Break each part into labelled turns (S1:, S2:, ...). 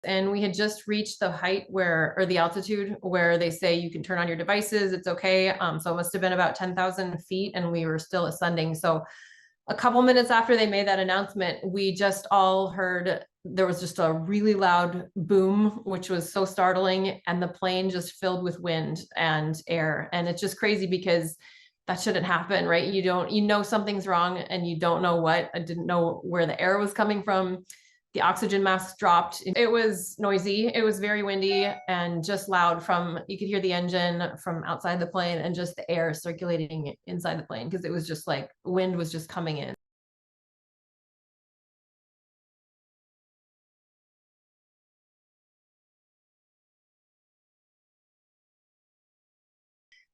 S1: And we had just reached the height where, or the altitude where they say you can turn on your devices, it's okay. So it must have been about 10,000 feet and we were still ascending. So a couple minutes after they made that announcement, we just all heard there was just a really loud boom, which was so startling. And the plane just filled with wind and air. And it's just crazy because that shouldn't happen, right? You know, something's wrong and you don't know what. I didn't know where the air was coming from. The oxygen mask dropped. It was noisy. It was very windy and just loud you could hear the engine from outside the plane and just the air circulating inside the plane because it was just like wind was just coming in.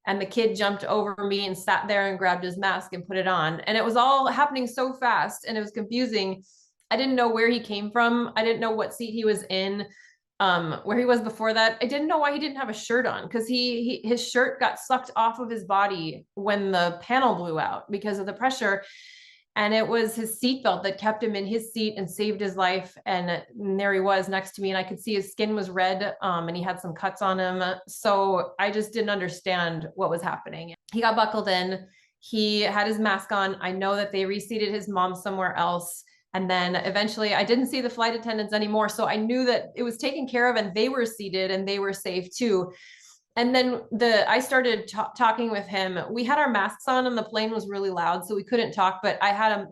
S1: And the kid jumped over me and sat there and grabbed his mask and put it on. And it was all happening so fast and it was confusing. I didn't know where he came from. I didn't know what seat he was in, where he was before that. I didn't know why he didn't have a shirt on because his shirt got sucked off of his body when the panel blew out because of the pressure. And it was his seatbelt that kept him in his seat and saved his life. And there he was next to me, and I could see his skin was red, and he had some cuts on him. So I just didn't understand what was happening. He got buckled in. He had his mask on. I know that they reseated his mom somewhere else. And then eventually I didn't see the flight attendants anymore. So I knew that it was taken care of and they were seated and they were safe too. And then I started talking with him. We had our masks on and the plane was really loud, so we couldn't talk, but I had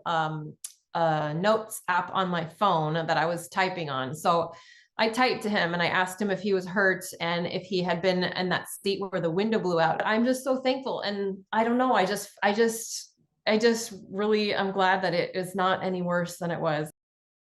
S1: a notes app on my phone that I was typing on. So I typed to him and I asked him if he was hurt and if he had been in that seat where the window blew out. I'm just so thankful. And I don't know, I just really, I'm glad that it is not any worse than it was.